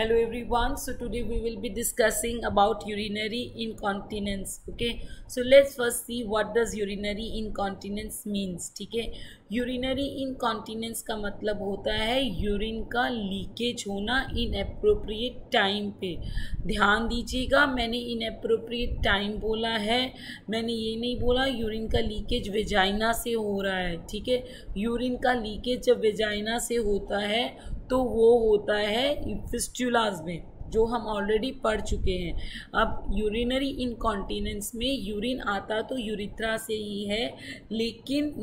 Hello everyone. So today we will be discussing about urinary incontinence. Okay. So let's first see what does urinary incontinence means. ठीक है. Urinary incontinence का मतलब होता है urine का leakage होना inappropriate time पे. ध्यान दीजिएगा, मैंने inappropriate टाइम बोला है, मैंने ये नहीं बोला यूरिन का लीकेज वेजाइना से हो रहा है. ठीक है. यूरिन का लीकेज जब वेजाइना से होता है तो वो होता है फिस्टुलाज में, जो हम ऑलरेडी पढ़ चुके हैं. अब यूरिनरी इनकॉन्टिनेंस में यूरिन आता तो यूरिथ्रा से ही है, लेकिन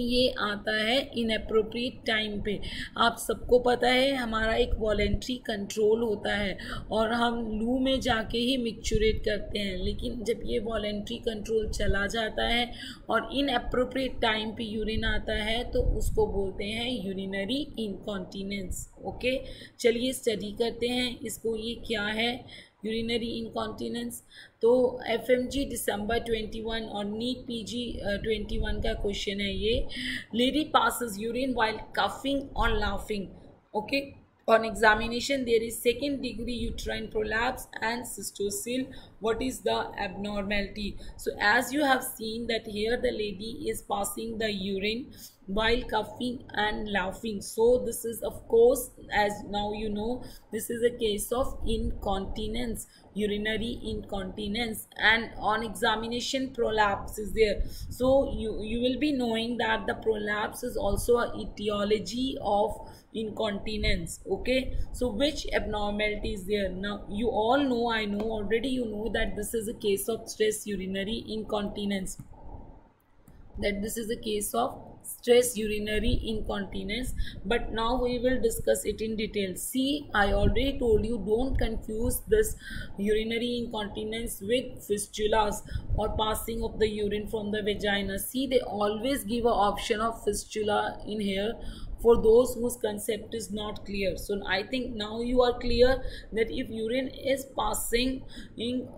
ये आता है इनअप्रोप्रिएट टाइम पे. आप सबको पता है हमारा एक वॉलेंट्री कंट्रोल होता है और हम लू में जाके ही मिक्चुरेट करते हैं, लेकिन जब ये वॉलेंट्री कंट्रोल चला जाता है और इनअप्रोप्रिएट टाइम पे यूरिन आता है तो उसको बोलते हैं यूरिनरी इनकॉन्टिनेंस. ओके, चलिए स्टडी करते हैं इसको. ये क्या है यूरिनरी इनकॉन्टिनेंस? तो FMG दिसंबर 21 और नीट PG 21 का क्वेश्चन है ये. Lady passes urine while coughing or laughing. Okay. On examination, there is second degree uterine prolapse and cystocele. What is the abnormality? So as you have seen that here the lady is passing the urine while coughing and laughing. So this is of course, as now you know, this is a case of incontinence, urinary incontinence, and on examination prolapse is there. So you will be knowing that the prolapse is also a etiology of incontinence. Okay, so which abnormality is there? Now you all know, I know already, you know that this is a case of stress urinary incontinence, but now we will discuss it in detail. See, I already told you, don't confuse this urinary incontinence with fistulas or passing of the urine from the vagina. See, they always give an option of fistula in here for those whose concept is not clear. So I think now you are clear that if urine is passing in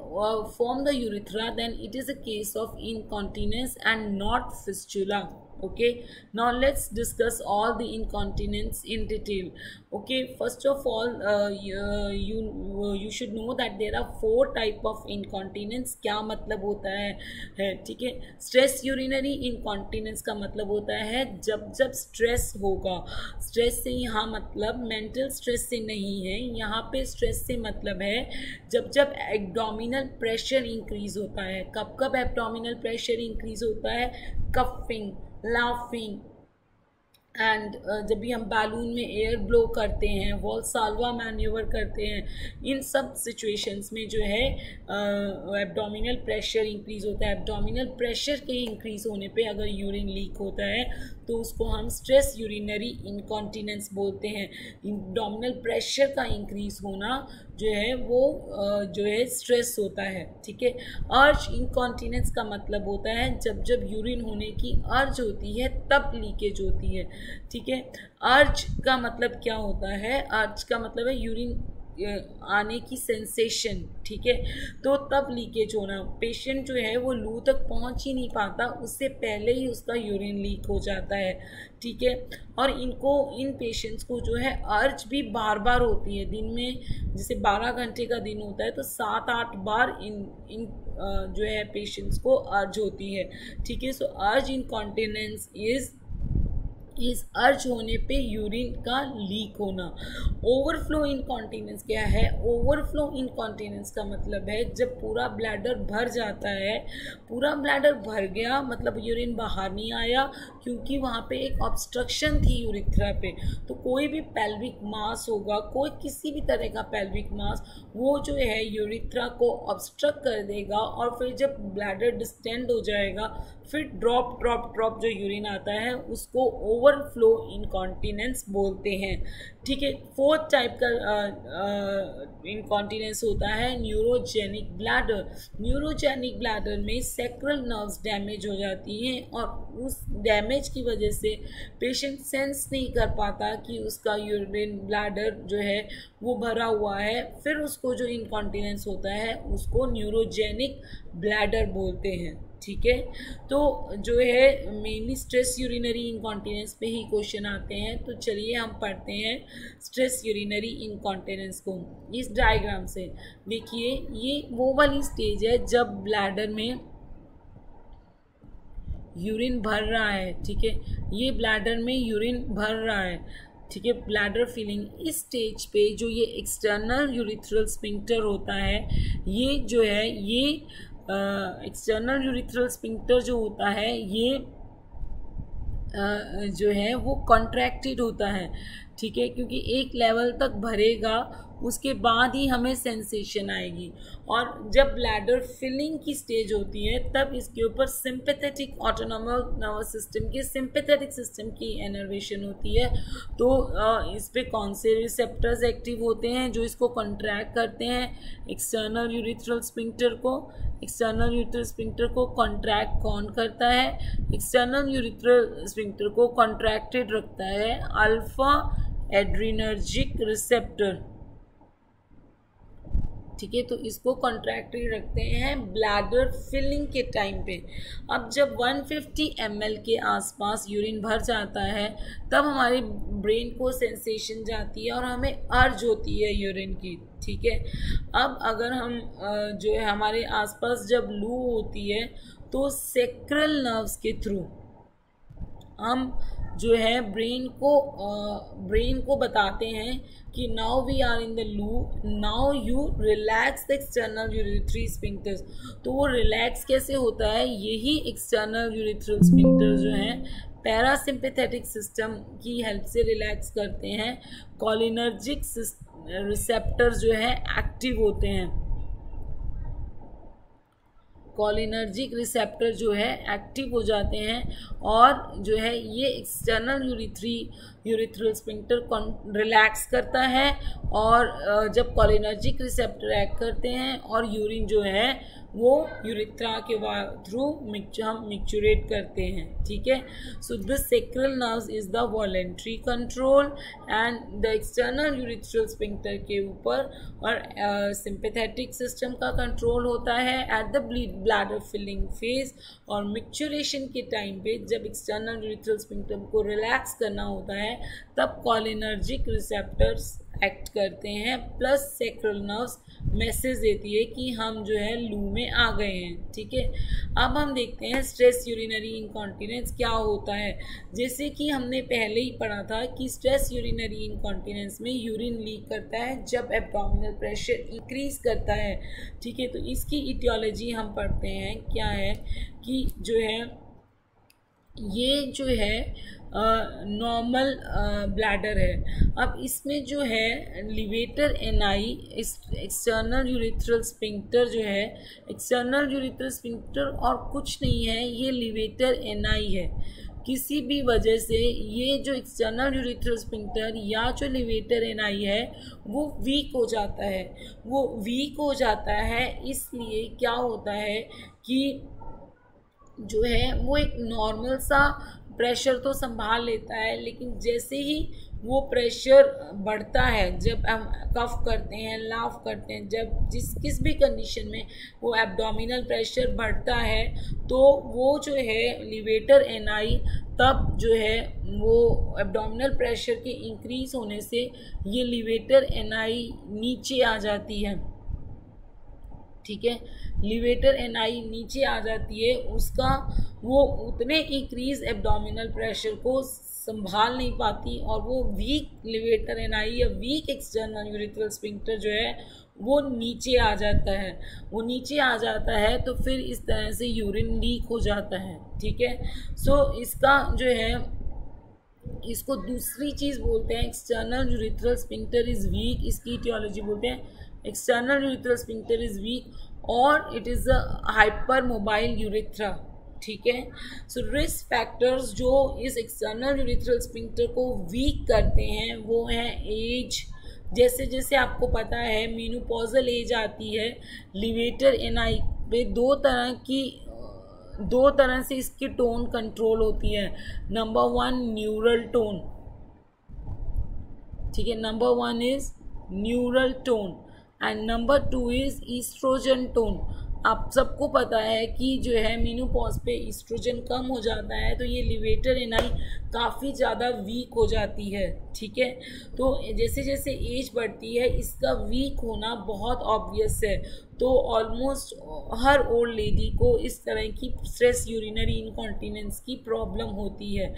from the urethra, then it is a case of incontinence and not fistula. Okay, now let's discuss all the incontinence in detail. Okay, first of all, you should know that there are 4 type of incontinence. क्या मतलब होता है ठीक है. Stress urinary incontinence का मतलब होता है जब स्ट्रेस होगा. स्ट्रेस से यहाँ मतलब मेंटल स्ट्रेस से नहीं है, यहाँ पे स्ट्रेस से मतलब है जब एब्डोमिनल प्रेशर इंक्रीज होता है. कब एब्डोमिनल प्रेशर इंक्रीज होता है? कफिंग, लाफिंग, एंड जब भी हम बैलून में एयर ब्लो करते हैं, वॉल्साल्वा मैन्यूवर करते हैं, इन सब सिचुएशंस में जो है एब्डोमिनल प्रेशर इंक्रीज होता है. एब्डोमिनल प्रेशर के इंक्रीज होने पे अगर यूरिन लीक होता है तो उसको हम स्ट्रेस यूरिनरी इनकॉन्टिनेंस बोलते हैं. एब्डोमिनल प्रेशर का इंक्रीज होना जो है वो जो है स्ट्रेस होता है. ठीक है. अर्ज इनकॉन्टिनेंस का मतलब होता है जब यूरिन होने की अर्ज होती है तब लीकेज होती है. ठीक है. अर्ज का मतलब क्या होता है? अर्ज का मतलब है यूरिन आने की सेंसेशन. ठीक है. तो तब लीकेज होना. पेशेंट जो है वो लू तक पहुंच ही नहीं पाता, उससे पहले ही उसका यूरिन लीक हो जाता है. ठीक है. और इन पेशेंट्स को जो है अर्ज भी बार बार होती है. दिन में जैसे 12 घंटे का दिन होता है तो 7-8 बार इन जो है पेशेंट्स को अर्ज होती है. ठीक है. सो अर्ज इनकॉन्टिनेंस इस अर्ज होने पे यूरिन का लीक होना. ओवरफ्लो इनकॉन्टिनेंस क्या है? ओवरफ्लो इनकॉन्टिनेंस का मतलब है जब पूरा ब्लैडर भर जाता है. पूरा ब्लैडर भर गया मतलब यूरिन बाहर नहीं आया क्योंकि वहाँ पे एक ऑब्स्ट्रक्शन थी यूरिथ्रा पे. तो कोई भी पेल्विक मास होगा, कोई किसी भी तरह का पेल्विक मास, वो जो है यूरिथ्रा को ऑब्स्ट्रक्ट कर देगा और फिर जब ब्लैडर डिस्टेंड हो जाएगा फिर ड्रॉप जो यूरिन आता है उसको ओवरफ्लो इनकॉन्टिनेंस बोलते हैं. ठीक है. 4th टाइप का इनकॉन्टिनेंस होता है न्यूरोजेनिक ब्लैडर. न्यूरोजेनिक ब्लैडर में सैक्रल नर्व्स डैमेज हो जाती हैं और उस डैमेज की वजह से पेशेंट सेंस नहीं कर पाता कि उसका यूरिन ब्लैडर जो है वो भरा हुआ है. फिर उसको जो इनकॉन्टिनेंस होता है उसको न्यूरोजेनिक ब्लैडर बोलते हैं. ठीक है। तो जो है मेनली स्ट्रेस यूरिनरी इनकॉन्टिनेंस पे ही क्वेश्चन आते हैं। तो चलिए हम पढ़ते हैं स्ट्रेस यूरिनरी इनकॉन्टिनेंस को इस डायग्राम से। देखिए ये वो वाली स्टेज है जब ब्लैडर में यूरिन भर रहा है, ठीक है, ये ब्लैडर में यूरिन भर रहा है, ठीक है, ब्लैडर फिलिंग। इस स्टेज पे जो ये एक्सटर्नल यूरिथ्रल स्फिंक्टर होता है, ये जो है ये एक्सटर्नल यूरिथ्रल स्फिंक्टर जो होता है ये जो है वो कॉन्ट्रैक्टेड होता है, ठीक है, क्योंकि एक लेवल तक भरेगा उसके बाद ही हमें सेंसेशन आएगी। और जब ब्लैडर फिलिंग की स्टेज होती है तब इसके ऊपर सिंपैथेटिक ऑटोनॉमस नर्वस सिस्टम के सिंपैथेटिक सिस्टम की इनर्वेशन होती है। तो इस पे कौन से रिसेप्टर्स एक्टिव होते हैं जो इसको कॉन्ट्रैक्ट करते हैं? एक्सटर्नल यूरिथ्रल स्फिंक्टर को। एक्सटर्नल यूरिथ्रल स्फिंक्टर को कॉन्ट्रैक्ट कौन करता है? एक्सटर्नल यूरिथ्रल स्फिंक्टर को कॉन्ट्रैक्टेड रखता है अल्फा एड्रीनर्जिक रिसेप्टर, ठीक है। तो इसको कॉन्ट्रैक्टेड रखते हैं ब्लैडर फिलिंग के टाइम पे। अब जब 150 ml के आसपास यूरिन भर जाता है तब हमारे ब्रेन को सेंसेशन जाती है और हमें अर्ज होती है यूरिन की, ठीक है। अब अगर हम जो है हमारे आसपास जब लू होती है तो सेक्रल नर्व्स के थ्रू हम जो है ब्रेन को बताते हैं कि now we are in the loo, now you relax the external urethral sphincters. तो वो रिलैक्स कैसे होता है? यही एक्सटर्नल यूरिथ्रल स्फिंक्टर जो है पैरासिम्पैथेटिक सिस्टम की हेल्प से रिलैक्स करते हैं। कोलिनर्जिक रिसेप्टर जो है एक्टिव होते हैं, कोलिनर्जिक रिसेप्टर जो है एक्टिव हो जाते हैं और जो है ये एक्सटर्नल यूरिथ्रल स्फिंक्टर रिलैक्स करता है। और जब कोलिनर्जिक रिसेप्टर एक्ट करते हैं और यूरिन जो है वो यूरिथ्रा के थ्रू हम मिक्चुरेट करते हैं, ठीक है। So this sacral nerves is the voluntary control and the external urethral sphincter के ऊपर और सिंपैथेटिक सिस्टम का कंट्रोल होता है at the bladder filling phase. और मिक्चुरेशन के टाइम पे जब एक्सटर्नल यूरिथ्रल स्फिंक्टर को रिलैक्स करना होता है तब कोलिनर्जिक रिसेप्टर्स एक्ट करते हैं प्लस सेक्रल नर्व्स मैसेज देती है कि हम जो है लू में आ गए हैं, ठीक है। अब हम देखते हैं स्ट्रेस यूरिनरी इनकॉन्टिनेंस क्या होता है। जैसे कि हमने पहले ही पढ़ा था कि स्ट्रेस यूरिनरी इनकॉन्टिनेंस में यूरिन लीक करता है जब एब्डोमिनल प्रेशर इंक्रीज करता है, ठीक है। तो इसकी इटियोलॉजी हम पढ़ते हैं क्या है कि जो है ये जो है नॉर्मल ब्लैडर है। अब इसमें जो है levator ani external urethral sphincter जो है, एक्सटर्नल यूरिथ्रल स्फिंक्टर और कुछ नहीं है, ये लिवेटर एनआई है। किसी भी वजह से ये जो एक्सटर्नल यूरिथ्रल स्फिंक्टर या जो लिवेटर एनआई है वो वीक हो जाता है। वो वीक हो जाता है इसलिए क्या होता है कि जो है वो एक नॉर्मल सा प्रेशर तो संभाल लेता है, लेकिन जैसे ही वो प्रेशर बढ़ता है, जब हम कफ करते हैं, लाफ करते हैं, जब किस भी कंडीशन में वो एब्डोमिनल प्रेशर बढ़ता है तो वो जो है लिवेटर एनआई तब जो है वो एब्डोमिनल प्रेशर के इंक्रीज होने से ये लिवेटर एनआई नीचे आ जाती है, ठीक है। लिवेटर एनआई नीचे आ जाती है, उसका वो उतने इंक्रीज एब्डोमिनल प्रेशर को संभाल नहीं पाती और वो वीक लिवेटर एनआई या वीक एक्सटर्नल यूरिथ्रल स्फिंक्टर जो है वो नीचे आ जाता है। वो नीचे आ जाता है तो फिर इस तरह से यूरिन लीक हो जाता है, ठीक है। सो इसका जो है इसको दूसरी चीज़ बोलते हैं external urethral sphincter is weak. इसकी इटियोलॉजी बोलते हैं external urethral sphincter is weak और it is a hyper mobile urethra, ठीक है। सो रिस्क फैक्टर्स जो इस एक्सटर्नल यूरिथ्रल स्फिंक्टर को वीक करते हैं वो हैं एज। जैसे जैसे आपको पता है मीनोपॉजल एज आती है, लिवेटर एनआई पे दो तरह से इसकी टोन कंट्रोल होती है। नंबर 1 न्यूरल टोन, ठीक है, number 1 is neural tone and number 2 is estrogen tone. आप सबको पता है कि जो है मेनोपॉज पे ईस्ट्रोजन कम हो जाता है, तो ये लिवेटर एनाई काफ़ी ज़्यादा वीक हो जाती है। ठीक है, तो जैसे जैसे एज बढ़ती है इसका वीक होना बहुत ऑब्वियस है। तो ऑलमोस्ट हर ओल्ड लेडी को इस तरह की स्ट्रेस यूरिनरी इनकॉन्टिनेंस की प्रॉब्लम होती है।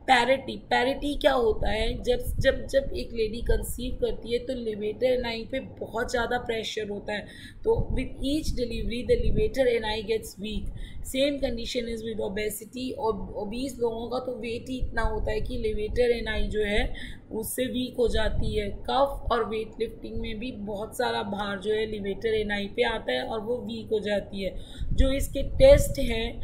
पैरिटी क्या होता है, जब जब जब एक लेडी कंसीव करती है तो लिवेटर एनाई पे बहुत ज़्यादा प्रेशर होता है, तो with each delivery the levator ani gets weak. Same condition is with obesity, और ओबीस लोगों का तो वेट ही इतना होता है कि लिवेटर एनाई जो है उससे वीक हो जाती है। कफ और वेट लिफ्टिंग में भी बहुत सारा भार जो है लिवेटर एनाई पे आता है और वो वीक हो जाती है। जो इसके टेस्ट हैं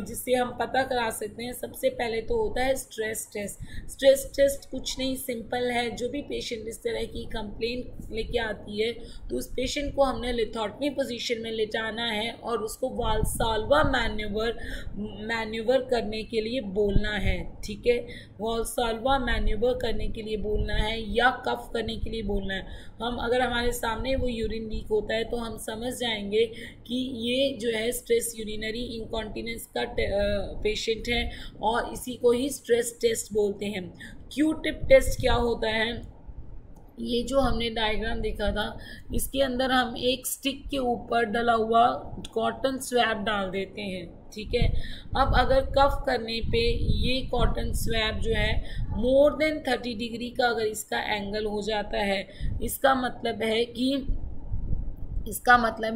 जिससे हम पता करा सकते हैं, सबसे पहले तो होता है स्ट्रेस टेस्ट। स्ट्रेस टेस्ट कुछ नहीं, सिंपल है। जो भी पेशेंट इस तरह की कंप्लेंट लेके आती है तो उस पेशेंट को हमने लिथोटमी पोजीशन में लेटाना है और उसको वाल्साल्वा मैन्यूवर करने के लिए बोलना है। ठीक है, वाल्साल्वा मैन्यूवर करने के लिए बोलना है या कफ करने के लिए बोलना है। हम अगर हमारे सामने वो यूरिन लीक होता है तो हम समझ जाएंगे कि ये जो है स्ट्रेस यूरिनरी इनकॉन्टिनेंस का पेशेंट है, और इसी को ही स्ट्रेस टेस्ट बोलते हैं। क्यू टिप टेस्ट क्या होता है, ये जो हमने डायग्राम देखा था इसके अंदर हम एक स्टिक के ऊपर डला हुआ कॉटन स्वैब डाल देते हैं। ठीक है, अब अगर कफ करने पे ये कॉटन स्वैब जो है मोर देन 30 डिग्री का अगर इसका एंगल हो जाता है, इसका मतलब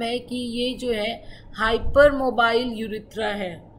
है कि ये जो है हाइपर मोबाइल यूरिथ्रा है।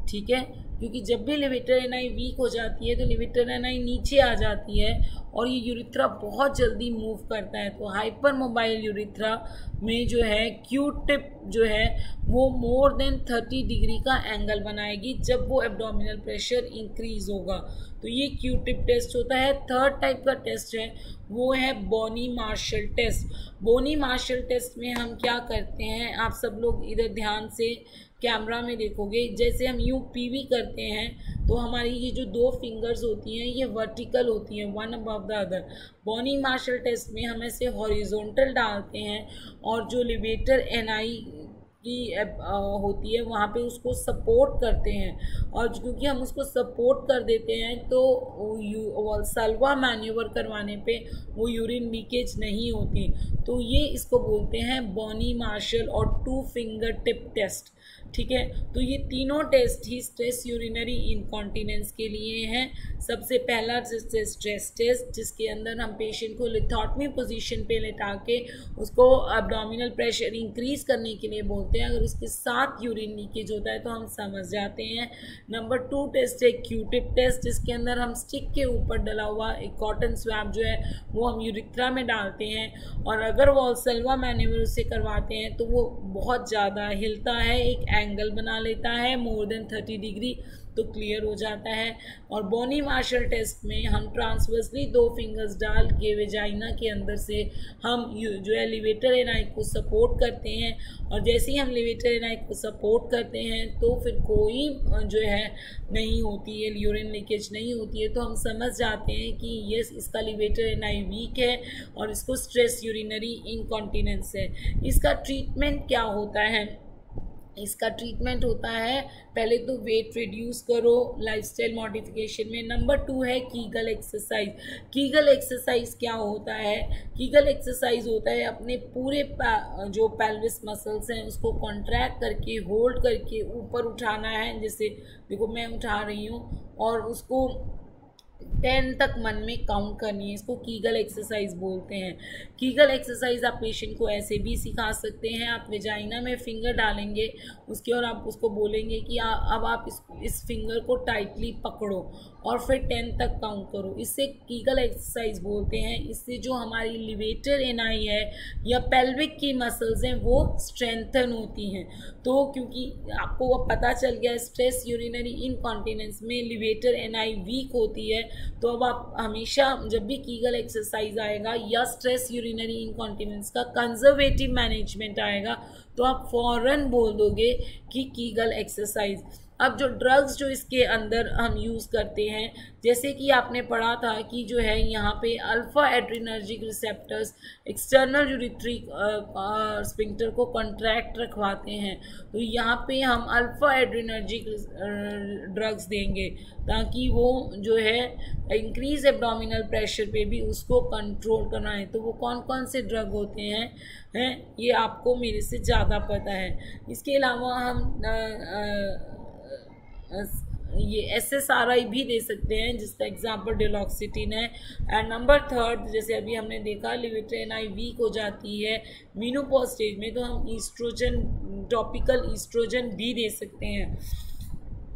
ठीक है, क्योंकि जब भी लिवेटर एनाई वीक हो जाती है तो लिवेटर एनाई नीचे आ जाती है और ये यूरिथ्रा बहुत जल्दी मूव करता है। तो हाइपर मोबाइल यूरिथ्रा में जो है क्यू टिप जो है वो मोर देन 30 डिग्री का एंगल बनाएगी जब वो एब्डोमिनल प्रेशर इंक्रीज होगा। तो ये क्यू टिप टेस्ट होता है। थर्ड टाइप का टेस्ट है वो है बोनी मार्शल टेस्ट। बोनी मार्शल टेस्ट में हम क्या करते हैं, आप सब लोग इधर ध्यान से कैमरा में देखोगे, जैसे हम यूँ पीवी करते हैं तो हमारी ये जो दो फिंगर्स होती हैं ये वर्टिकल होती हैं, one above the other. Bonney Marshall test में हम ऐसे हॉरिजॉन्टल डालते हैं और जो लिवेटर एनाई की होती है वहाँ पे उसको सपोर्ट करते हैं, और क्योंकि हम उसको सपोर्ट कर देते हैं तो वाल्साल्वा मैन्यूवर करवाने पे वो यूरिन लीकेज नहीं होती। तो ये इसको बोलते हैं बोनी मार्शल और 2 फिंगर टिप टेस्ट। ठीक है, तो ये तीनों टेस्ट ही स्ट्रेस यूरिनरी इनकॉन्टिनेंस के लिए हैं। सबसे पहला स्ट्रेस टेस्ट जिसके अंदर हम पेशेंट को लिथोटमी पोजीशन पे लेटा के उसको एब्डोमिनल प्रेशर इंक्रीज करने के लिए बोलते हैं। अगर उसके साथ यूरिन लीकेज होता है तो हम समझ जाते हैं। नंबर 2 टेस्ट है क्यू टिप टेस्ट, जिसके अंदर हम स्टिक के ऊपर डला हुआ एक कॉटन स्वैब जो है वो हम यूरिथ्रा में डालते हैं, और अगर वाल्साल्वा मैन्यूवर से करवाते हैं तो वो बहुत ज़्यादा हिलता है, एक एंगल बना लेता है मोर देन 30 डिग्री, तो क्लियर हो जाता है। और बोनी मार्शल टेस्ट में हम ट्रांसवर्सली 2 फिंगर्स डाल के वेजाइना के अंदर से हम जो है लिवेटर एनाई को सपोर्ट करते हैं, और जैसे ही हम लिवेटर एनाई को सपोर्ट करते हैं तो फिर कोई जो है नहीं होती है, यूरिन लीकेज नहीं होती है, तो हम समझ जाते हैं कि ये इसका लिवेटर एनाई वीक है और इसको स्ट्रेस यूरिनरी इनकॉन्टिनेंस है। इसका ट्रीटमेंट क्या होता है, इसका ट्रीटमेंट होता है पहले तो वेट रिड्यूस करो लाइफस्टाइल मॉडिफिकेशन में। नंबर 2 है कीगल एक्सरसाइज। कीगल एक्सरसाइज क्या होता है, कीगल एक्सरसाइज होता है अपने पूरे जो पेल्विस मसल्स हैं उसको कॉन्ट्रैक्ट करके होल्ड करके ऊपर उठाना है। जैसे देखो मैं उठा रही हूँ और उसको 10 तक मन में काउंट करनी है, इसको कीगल एक्सरसाइज बोलते हैं। कीगल एक्सरसाइज आप पेशेंट को ऐसे भी सिखा सकते हैं, आप वेजाइना में फिंगर डालेंगे उसके और आप उसको बोलेंगे कि अब आप इस फिंगर को टाइटली पकड़ो और फिर 10 तक काउंट करो, इससे कीगल एक्सरसाइज बोलते हैं। इससे जो हमारी लिवेटर एनाई है या पेल्विक की मसल्स हैं वो स्ट्रेंथन होती हैं। तो क्योंकि आपको अब पता चल गया स्ट्रेस यूरिनरी इनकॉन्टिनेंस में लिवेटर एनाई वीक होती है, तो अब आप हमेशा जब भी कीगल एक्सरसाइज आएगा या स्ट्रेस यूरिनरी इनकॉन्टिनेंस का कंजर्वेटिव मैनेजमेंट आएगा तो आप फौरन बोल दोगे कि कीगल एक्सरसाइज। अब जो ड्रग्स जो इसके अंदर हम यूज़ करते हैं, जैसे कि आपने पढ़ा था कि जो है यहाँ पे alpha adrenergic receptors external urethral sphincter को कॉन्ट्रैक्ट रखवाते हैं, तो यहाँ पे हम अल्फा एड्रिनर्जिक ड्रग्स देंगे ताकि वो जो है इंक्रीज एब्डोमिनल प्रेशर पे भी उसको कंट्रोल करना है। तो वो कौन कौन से ड्रग होते हैं ये आपको मेरे से ज़्यादा पता है। इसके अलावा हम ये SSRI भी दे सकते हैं, जिसका एग्जांपल डिलॉक्सिटिन है। एंड नंबर थर्ड, जैसे अभी हमने देखा लिविट्रेनाई वीक हो जाती है मेनोपॉज स्टेज में, तो हम ईस्ट्रोजन, टॉपिकल ईस्ट्रोजन भी दे सकते हैं।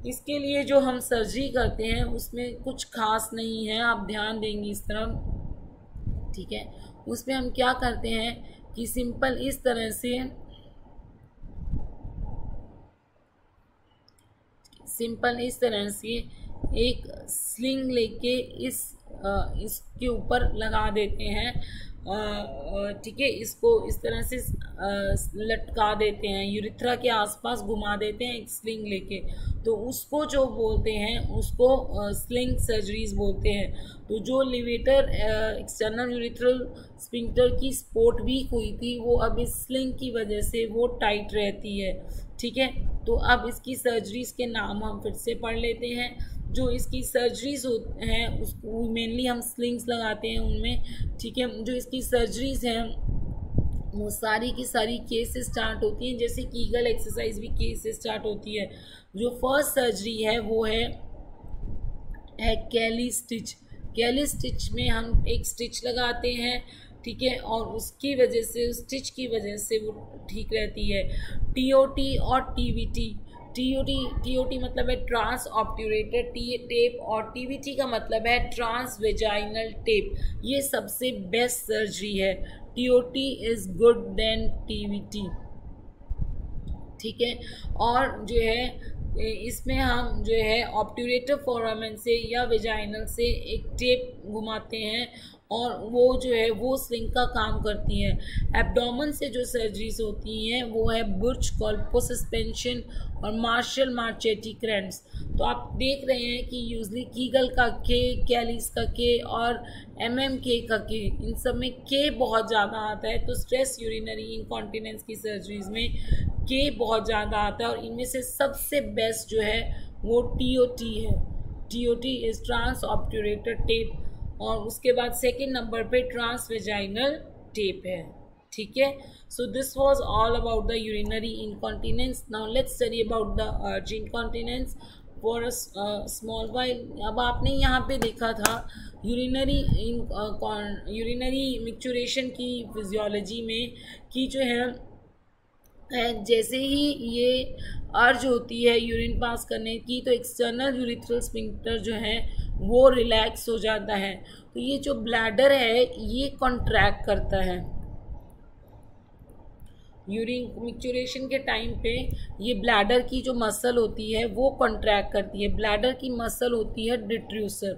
इसके लिए जो हम सर्जरी करते हैं उसमें कुछ खास नहीं है, आप ध्यान देंगे इस तरफ, ठीक है। उसमें हम क्या करते हैं कि सिंपल इस तरह से एक स्लिंग लेके इसके ऊपर लगा देते हैं, ठीक है। इसको इस तरह से लटका देते हैं, यूरिथ्रा के आसपास घुमा देते हैं एक स्लिंग लेके, तो उसको जो बोलते हैं उसको स्लिंग सर्जरीज बोलते हैं। तो जो लिवेटर एक्सटर्नल यूरिथ्रल स्फिंक्टर की स्पोर्ट वीक हुई थी, वो अब इस स्लिंग की वजह से वो टाइट रहती है, ठीक है। तो अब इसकी सर्जरीज के नाम हम फिर से पढ़ लेते हैं। जो इसकी सर्जरीज हैं उसको मेनली हम स्लिंग्स लगाते हैं उनमें, ठीक है। जो इसकी सर्जरीज हैं वो सारी की सारी के से स्टार्ट होती हैं, जैसे कीगल एक्सरसाइज भी के से स्टार्ट होती है। जो फर्स्ट सर्जरी है वो है कैली स्टिच। कैली स्टिच में हम एक स्टिच लगाते हैं, ठीक है, और उसकी वजह से, उस स्टिच की वजह से वो ठीक रहती है। TOT और TVT, TOT मतलब है ट्रांस ऑब्ट्यूरेटेड टेप, और TVT का मतलब है ट्रांस वेजाइनल टेप। ये सबसे बेस्ट सर्जरी है। TOT is good than TVT, ठीक है। और जो है इसमें हम जो है ऑब्ट्यूरेटिव फोरामेन से या वेजाइनल से एक टेप घुमाते हैं और वो जो है वो स्लिंग का काम करती हैं। एब्डोमेन से जो सर्जरीज होती हैं वो है बुर्च कॉल्पो सस्पेंशन और मार्शल मार्चेटी क्रैम्प्स। तो आप देख रहे हैं कि यूजली कीगल का के, कैलीस का के और MMK का के, इन सब में के बहुत ज़्यादा आता है। तो स्ट्रेस यूरिनरी इनकॉन्टिनेंस की सर्जरीज में के बहुत ज़्यादा आता है, और इनमें से सबसे बेस्ट जो है वो TOT है। TOT इज़ ट्रांस ऑब्ट्यूरेटेड टेप, और उसके बाद सेकेंड नंबर पे ट्रांस वेजाइनल टेप है, ठीक है। So this was all about the urinary incontinence. Now let's study about the urge incontinence for a small while. अब आपने यहाँ पे देखा था यूरिनरी मिक्चुरेशन की फिजियोलॉजी में कि जो है जैसे ही ये अर्ज होती है यूरिन पास करने की, तो एक्सटर्नल यूरिथ्रल स्फिंक्टर जो है वो रिलैक्स हो जाता है। तो ये जो ब्लैडर है ये कॉन्ट्रैक्ट करता है। यूरिन मिक्चुरेशन के टाइम पे ये ब्लैडर की जो मसल होती है वो कॉन्ट्रैक्ट करती है। ब्लैडर की मसल होती है डिट्रूसर।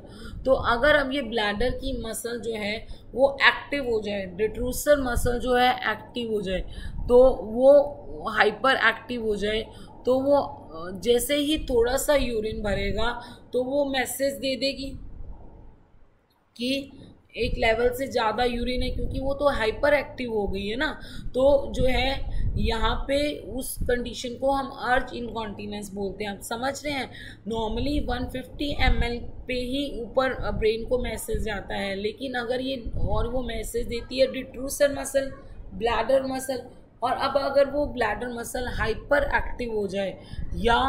तो अगर अब ये ब्लैडर की मसल जो है वो एक्टिव हो जाए, डिट्रूसर मसल जो है एक्टिव हो जाए, तो वो हाइपर एक्टिव हो जाए, तो वो जैसे ही थोड़ा सा यूरिन भरेगा तो वो मैसेज दे देगी कि एक लेवल से ज़्यादा यूरिन है, क्योंकि वो तो हाइपर एक्टिव हो गई है ना। तो जो है यहाँ पे उस कंडीशन को हम अर्ज इनकॉन्टिनेंस बोलते हैं। आप समझ रहे हैं, नॉर्मली 150 ml पे ही ऊपर ब्रेन को मैसेज जाता है, लेकिन अगर ये और वो मैसेज देती है डिट्रूसर मसल, ब्लैडर मसल, और अब अगर वो ब्लैडर मसल हाइपर एक्टिव हो जाए, या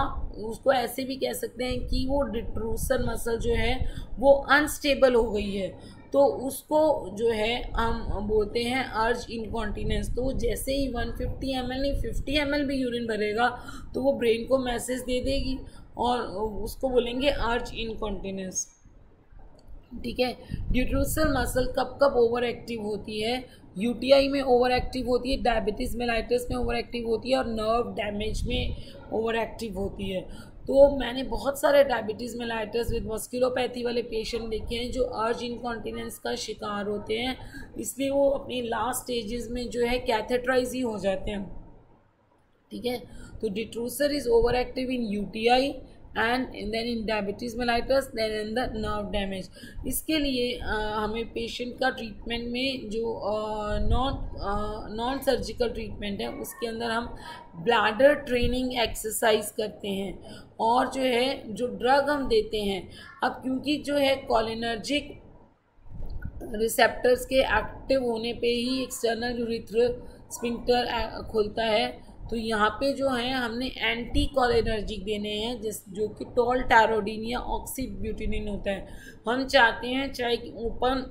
उसको ऐसे भी कह सकते हैं कि वो डिट्रूसर मसल जो है वो अनस्टेबल हो गई है, तो उसको जो है हम बोलते हैं अर्ज इनकॉन्टिनेंस। तो जैसे ही 150 ml नहीं 50 ml भी यूरिन भरेगा तो वो ब्रेन को मैसेज दे देगी और उसको बोलेंगे अर्ज इनकॉन्टिनेंस, ठीक है। डिट्रूसर मसल कब कब ओवर एक्टिव होती है? यूटीआई में ओवर एक्टिव होती है, डायबिटीज़ मेलाइटिस में ओवर एक्टिव होती है, और नर्व डैमेज में ओवर एक्टिव होती है। तो मैंने बहुत सारे डायबिटीज़ मेलाइटिस विद मस्कुलोपैथी वाले पेशेंट देखे हैं जो अर्ज इनकॉन्टिनेंस का शिकार होते हैं, इसलिए वो अपनी लास्ट स्टेजेस में जो है कैथेटराइज ही हो जाते हैं। ठीक है। तो detrusor is over active in UTI and then in diabetes mellitus then in the nerve damage. इसके लिए हमें पेशेंट का ट्रीटमेंट में जो नॉन सर्जिकल ट्रीटमेंट है उसके अंदर हम ब्लैडर ट्रेनिंग एक्सरसाइज करते हैं और जो है जो ड्रग हम देते हैं, अब क्योंकि जो है कोलिनर्जिक रिसेप्टर्स के एक्टिव होने पे ही एक्सटर्नल यूरिथ्रल स्फिंक्टर खुलता है, तो यहाँ पे जो है हमने एंटी कोलिनर्जिक देने हैं जो कि टॉल टैरोडीन या ऑक्सीब्यूटिनिन होता है। हम चाहते हैं चाहे कि ओपन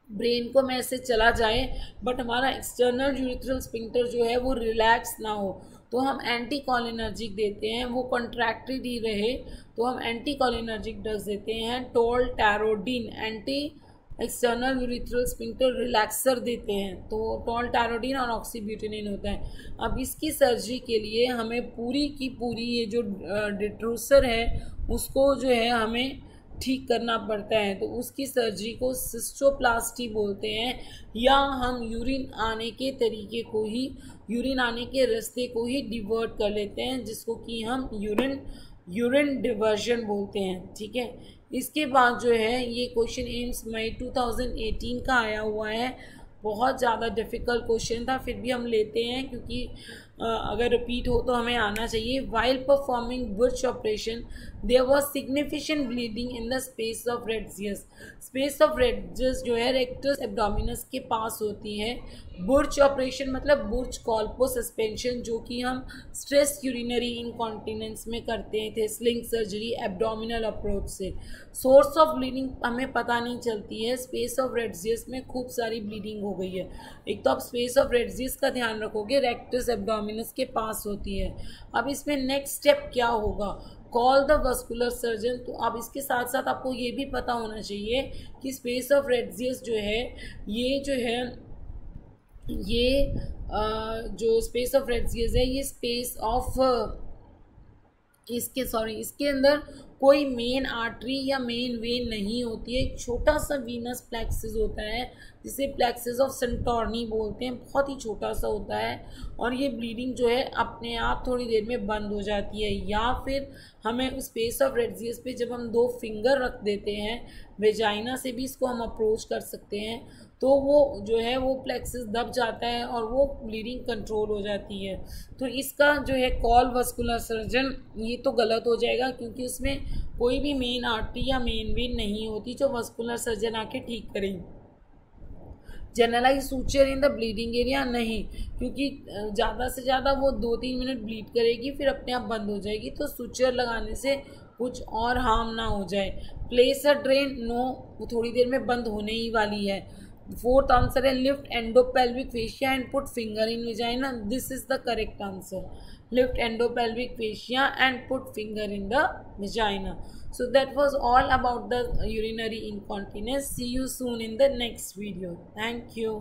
ब्रेन को मैसेज चला जाए बट हमारा एक्सटर्नल यूरिथ्रल स्फिंक्टर जो है वो रिलैक्स ना हो, तो हम एंटी कोलिनर्जिक देते हैं, वो कॉन्ट्रैक्टेड ही रहे तो हम एंटी कोलिनर्जिक ड्रग्स देते हैं। Tolterodine anti external urethral sphincter relaxer देते हैं, तो टॉल टैरोडीन और ऑक्सीब्यूटिनिन होता है। अब इसकी सर्जरी के लिए हमें पूरी की पूरी ये जो डिट्रूसर है उसको जो है हमें ठीक करना पड़ता है, तो उसकी सर्जरी को सिस्टोप्लास्टी बोलते हैं, या हम यूरिन आने के तरीके को ही, यूरिन आने के रास्ते को ही डिवर्ट कर लेते हैं, जिसको कि हम यूरिन डिवर्जन बोलते हैं। ठीक है। इसके बाद जो है ये क्वेश्चन एम्स मई 2018 का आया हुआ है, बहुत ज़्यादा डिफ़िकल्ट क्वेश्चन था, फिर भी हम लेते हैं क्योंकि अगर रिपीट हो तो हमें आना चाहिए। While performing Burch operation there was significant bleeding in the space of Retzius. Space of Retzius जो है रेक्टस एब्डोमिनस के पास होती है। बुर्च ऑपरेशन मतलब बुर्च कॉल्पो सस्पेंशन, जो कि हम स्ट्रेस यूरिनरी इनकॉन्टिनेंस में करते थे स्लिंग सर्जरी एब्डोमिनल अप्रोच से। सोर्स ऑफ ब्लीडिंग हमें पता नहीं चलती है, स्पेस ऑफ रेट्जियस में खूब सारी ब्लीडिंग हो गई है। एक तो आप स्पेस ऑफ रेट्जियस का ध्यान रखोगे, रेक्टस एब्डोमिनस के पास होती है। अब इसमें नेक्स्ट स्टेप क्या होगा, कॉल द वस्कुलर सर्जन। तो अब इसके साथ साथ आपको ये भी पता होना चाहिए कि स्पेस ऑफ रेट्जियस जो है ये जो है ये जो स्पेस ऑफ रेट्जियस है ये स्पेस ऑफ इसके अंदर कोई मेन आर्टरी या मेन वेन नहीं होती है, एक छोटा सा वीनस प्लेक्सिस होता है जिसे प्लेक्सिस ऑफ सेंटोर्नी बोलते हैं, बहुत ही छोटा सा होता है, और ये ब्लीडिंग जो है अपने आप थोड़ी देर में बंद हो जाती है। या फिर हमें उस स्पेस ऑफ रेट्जियस पे जब हम 2 फिंगर रख देते हैं, वेजाइना से भी इसको हम अप्रोच कर सकते हैं, तो वो जो है वो प्लेक्सिस दब जाता है और वो ब्लीडिंग कंट्रोल हो जाती है। तो इसका जो है कॉल वस्कुलर सर्जन ये तो गलत हो जाएगा क्योंकि उसमें कोई भी मेन आर्टरी या मेन वेन नहीं होती जो वस्कुलर सर्जन आके ठीक करेगी। Generalize suture in the bleeding area नहीं, क्योंकि ज़्यादा से ज़्यादा वो 2-3 मिनट ब्लीड करेगी फिर अपने आप बंद हो जाएगी, तो सूचर लगाने से कुछ और हार्म ना हो जाए। प्लेस अ ड्रेन नो, वो थोड़ी देर में बंद होने ही वाली है। 4th आंसर है lift endopelvic fascia and put finger in vagina. This is the correct answer, lift endopelvic fascia and put finger in the vagina. So that was all about the urinary incontinence. See you soon in the next video. Thank you.